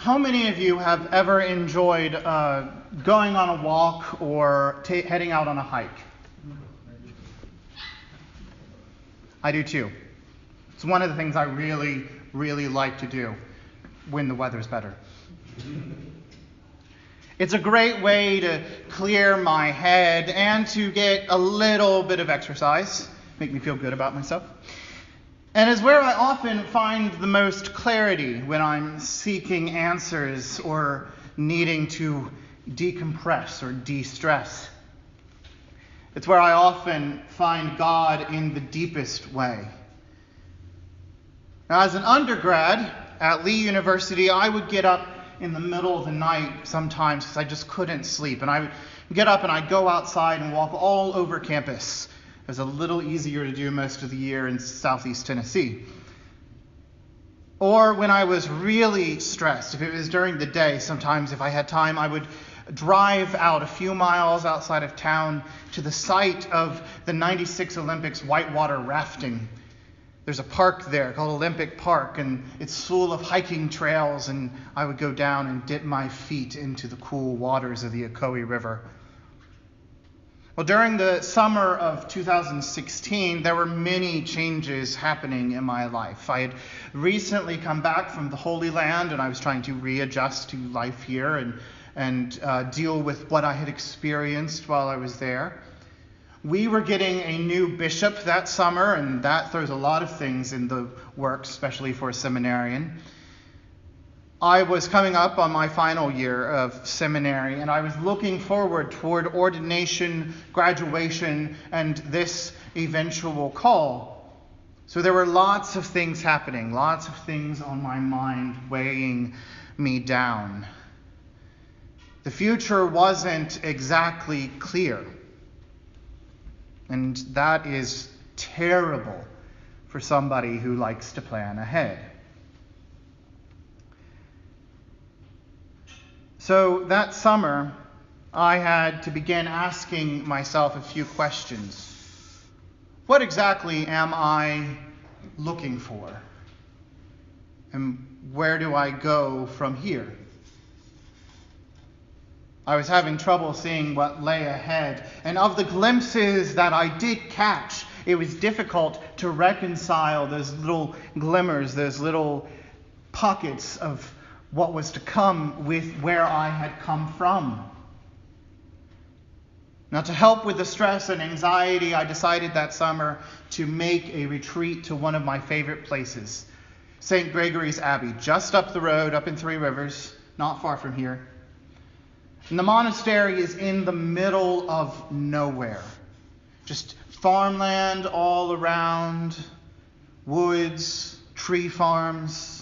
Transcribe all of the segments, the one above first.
How many of you have ever enjoyed going on a walk or heading out on a hike? I do too. It's one of the things I really, really like to do when the weather's better. It's a great way to clear my head and to get a little bit of exercise, make me feel good about myself. And is where I often find the most clarity when I'm seeking answers or needing to decompress or de-stress. It's where I often find God in the deepest way. Now, as an undergrad at Lee University, I would get up in the middle of the night sometimes because I just couldn't sleep. And I would get up and I'd go outside and walk all over campus. It was a little easier to do most of the year in southeast Tennessee. Or when I was really stressed, if it was during the day, sometimes if I had time, I would drive out a few miles outside of town to the site of the 96 Olympics whitewater rafting. There's a park there called Olympic Park, and it's full of hiking trails, and I would go down and dip my feet into the cool waters of the Ocoee River. Well, during the summer of 2016, there were many changes happening in my life. I had recently come back from the Holy Land, and I was trying to readjust to life here and deal with what I had experienced while I was there. We were getting a new bishop that summer, and that throws a lot of things in the works, especially for a seminarian. I was coming up on my final year of seminary, and I was looking forward toward ordination, graduation, and this eventual call. So there were lots of things happening, lots of things on my mind weighing me down. The future wasn't exactly clear. And that is terrible for somebody who likes to plan ahead. So that summer, I had to begin asking myself a few questions. What exactly am I looking for? And where do I go from here? I was having trouble seeing what lay ahead, and of the glimpses that I did catch, it was difficult to reconcile those little glimmers, those little pockets of what was to come with where I had come from. Now, to help with the stress and anxiety, I decided that summer to make a retreat to one of my favorite places, St. Gregory's Abbey, just up the road, up in Three Rivers, not far from here. And the monastery is in the middle of nowhere. Just farmland all around, woods, tree farms.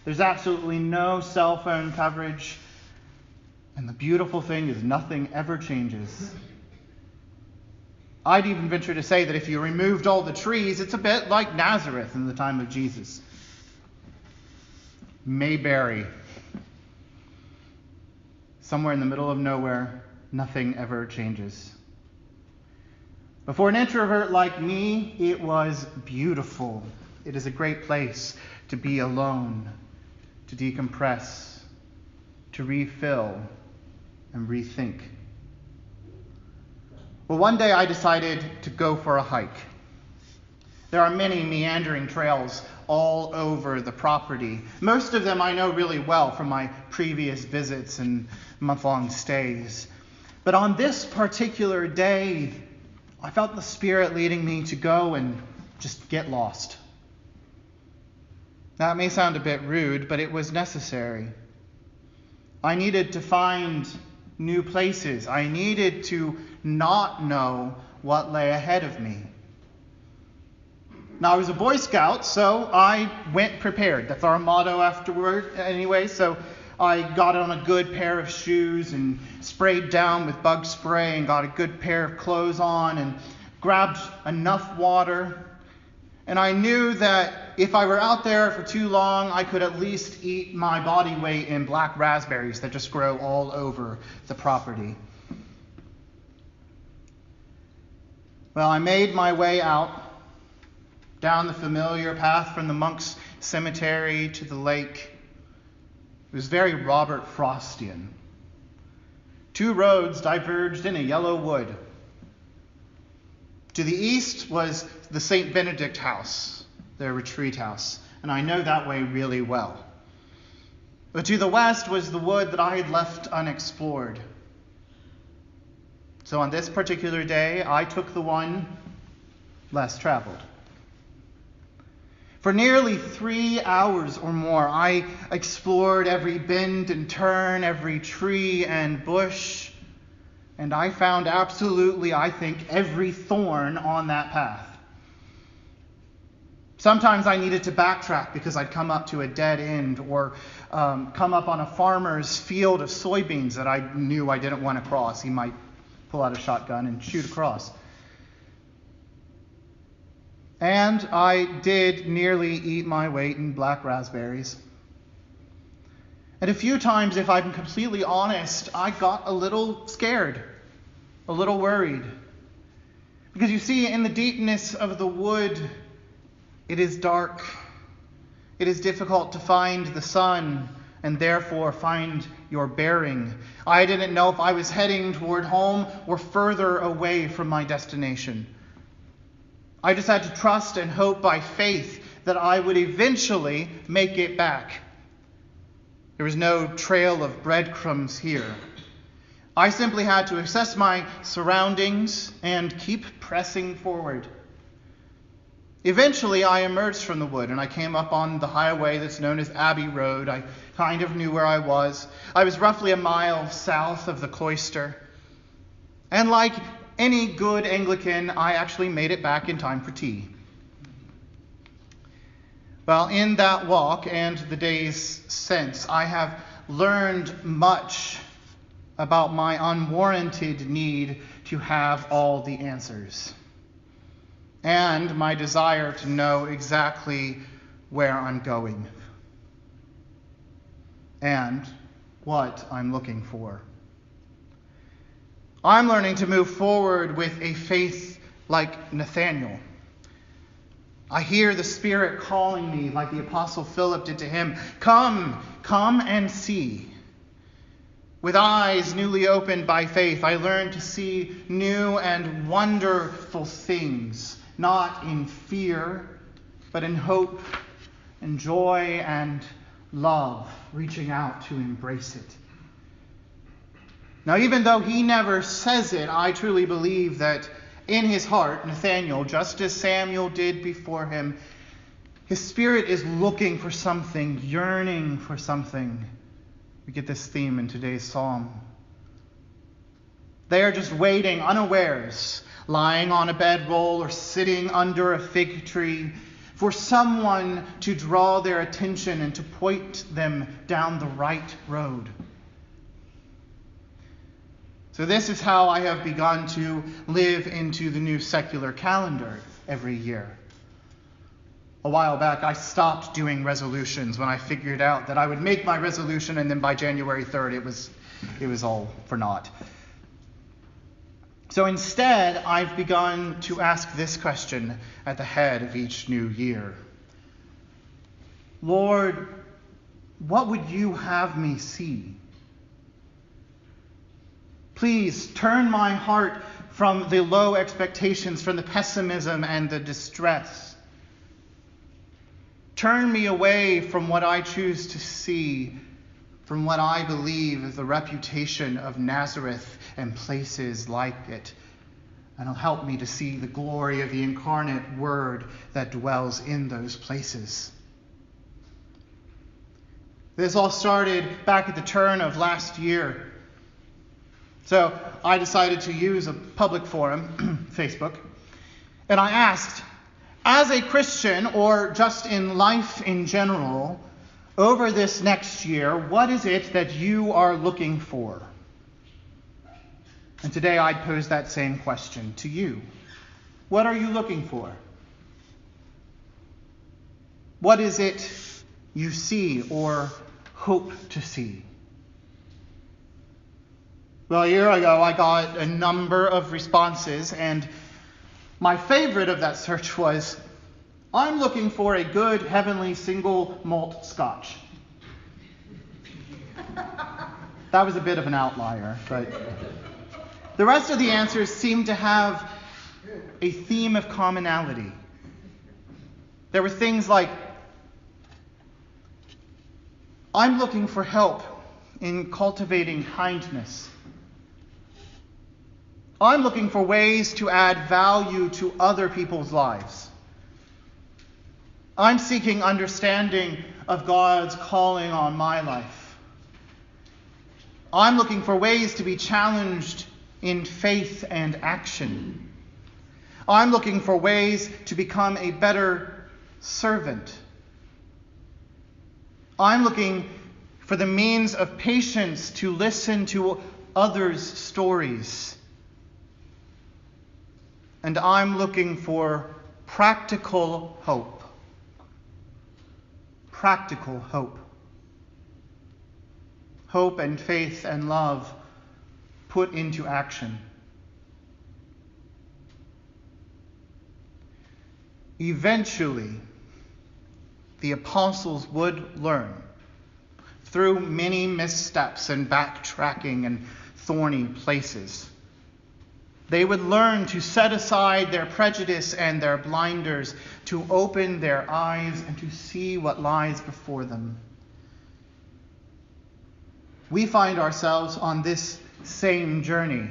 There's absolutely no cell phone coverage. And the beautiful thing is nothing ever changes. I'd even venture to say that if you removed all the trees, it's a bit like Nazareth in the time of Jesus. Mayberry. Somewhere in the middle of nowhere, nothing ever changes. But for an introvert like me, it was beautiful. It is a great place to be alone, to decompress, to refill, and rethink. Well, one day I decided to go for a hike. There are many meandering trails all over the property. Most of them I know really well from my previous visits and month-long stays. But on this particular day, I felt the Spirit leading me to go and just get lost. Now, it may sound a bit rude, but it was necessary. I needed to find new places. I needed to not know what lay ahead of me. Now, I was a Boy Scout, so I went prepared. That's our motto afterward anyway. So I got on a good pair of shoes and sprayed down with bug spray and got a good pair of clothes on and grabbed enough water. And I knew that if I were out there for too long, I could at least eat my body weight in black raspberries that just grow all over the property. Well, I made my way out down the familiar path from the monks' cemetery to the lake. It was very Robert Frostian. Two roads diverged in a yellow wood. To the east was the St. Benedict house, their retreat house, and I know that way really well. But to the west was the wood that I had left unexplored. So on this particular day, I took the one less traveled. For nearly 3 hours or more, I explored every bend and turn, every tree and bush, and I found absolutely, I think, every thorn on that path. Sometimes I needed to backtrack because I'd come up to a dead end or come up on a farmer's field of soybeans that I knew I didn't want to cross. He might pull out a shotgun and shoot across. And I did nearly eat my weight in black raspberries. And a few times, if I'm completely honest, I got a little scared, a little worried. Because you see, in the deepness of the wood, it is dark. It is difficult to find the sun and therefore find your bearing. I didn't know if I was heading toward home or further away from my destination. I just had to trust and hope by faith that I would eventually make it back. There was no trail of breadcrumbs here. I simply had to assess my surroundings and keep pressing forward. Eventually, I emerged from the wood and I came up on the highway that's known as Abbey Road. I kind of knew where I was. I was roughly a mile south of the cloister. And like any good Anglican, I actually made it back in time for tea. Well, in that walk and the days since, I have learned much about my unwarranted need to have all the answers, and my desire to know exactly where I'm going and what I'm looking for. I'm learning to move forward with a faith like Nathaniel. I hear the Spirit calling me like the Apostle Philip did to him, come and see. With eyes newly opened by faith, I learn to see new and wonderful things, not in fear, but in hope and joy and love, reaching out to embrace it. Now, even though he never says it, I truly believe that in his heart, Nathaniel, just as Samuel did before him, his spirit is looking for something, yearning for something. We get this theme in today's psalm. They are just waiting unawares, lying on a bedroll or sitting under a fig tree, for someone to draw their attention and to point them down the right road. So this is how I have begun to live into the new secular calendar every year. A while back, I stopped doing resolutions when I figured out that I would make my resolution and then by January 3rd, it was all for naught. So instead, I've begun to ask this question at the head of each new year. Lord, what would you have me see? Please turn my heart from the low expectations, from the pessimism and the distress. Turn me away from what I choose to see, from what I believe is the reputation of Nazareth and places like it, and help me to see the glory of the incarnate Word that dwells in those places. This all started back at the turn of last year. So I decided to use a public forum, Facebook, and I asked, as a Christian or just in life in general, over this next year, what is it that you are looking for? And today I'd pose that same question to you. What are you looking for? What is it you see or hope to see? Well, a year ago, I got a number of responses, and my favorite of that search was, I'm looking for a good heavenly single malt scotch. That was a bit of an outlier, but the rest of the answers seem to have a theme of commonality. There were things like, I'm looking for help in cultivating kindness. I'm looking for ways to add value to other people's lives. I'm seeking understanding of God's calling on my life. I'm looking for ways to be challenged in faith and action. I'm looking for ways to become a better servant. I'm looking for the means of patience to listen to others' stories. And I'm looking for practical hope. Practical hope. Hope and faith and love put into action. Eventually, the apostles would learn, through many missteps and backtracking and thorny places. They would learn to set aside their prejudice and their blinders, to open their eyes and to see what lies before them. We find ourselves on this same journey.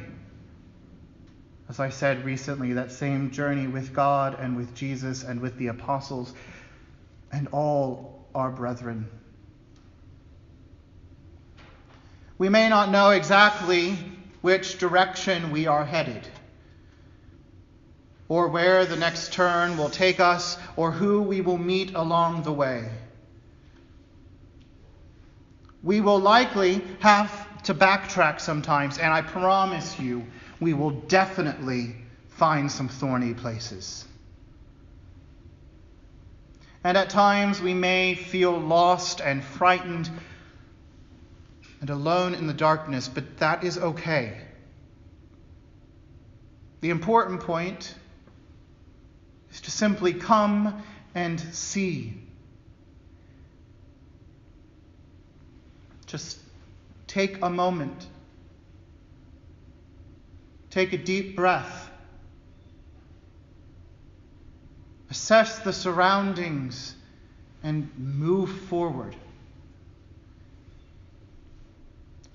As I said recently, that same journey with God and with Jesus and with the apostles and all our brethren. We may not know exactly which direction we are headed, or where the next turn will take us, or who we will meet along the way. We will likely have to backtrack sometimes, and I promise you, we will definitely find some thorny places. And at times we may feel lost and frightened and alone in the darkness, but that is okay. The important point is to simply come and see. Just take a moment. Take a deep breath. Assess the surroundings and move forward.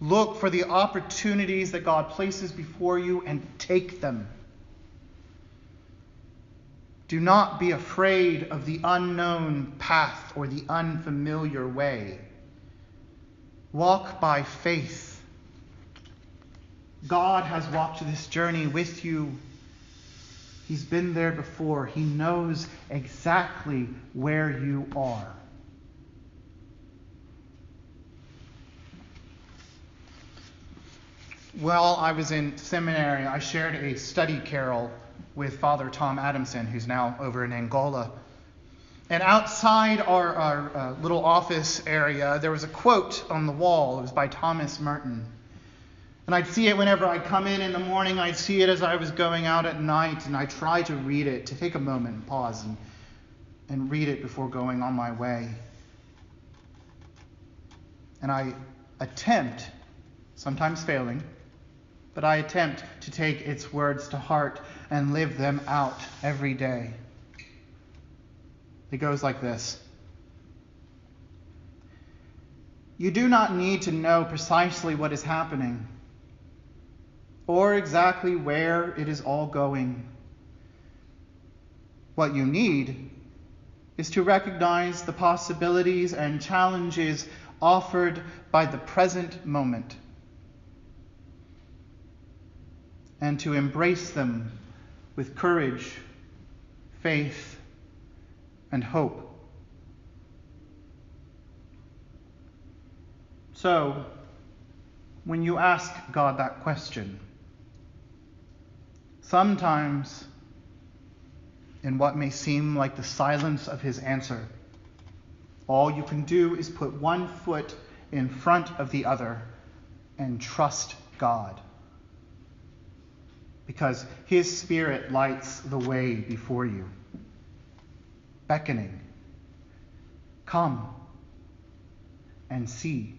Look for the opportunities that God places before you and take them. Do not be afraid of the unknown path or the unfamiliar way. Walk by faith. God has walked this journey with you. He's been there before. He knows exactly where you are. While I was in seminary, I shared a study carol with Father Tom Adamson, who's now over in Angola. And outside our little office area, there was a quote on the wall. It was by Thomas Merton. And I'd see it whenever I'd come in the morning. I'd see it as I was going out at night. And I try to read it, to take a moment and pause and read it before going on my way. And I attempt, sometimes failing, but I attempt to take its words to heart and live them out every day. It goes like this. You do not need to know precisely what is happening or exactly where it is all going. What you need is to recognize the possibilities and challenges offered by the present moment and to embrace them with courage, faith, and hope. So, when you ask God that question, sometimes in what may seem like the silence of his answer, all you can do is put one foot in front of the other and trust God. Because his Spirit lights the way before you, beckoning, come and see.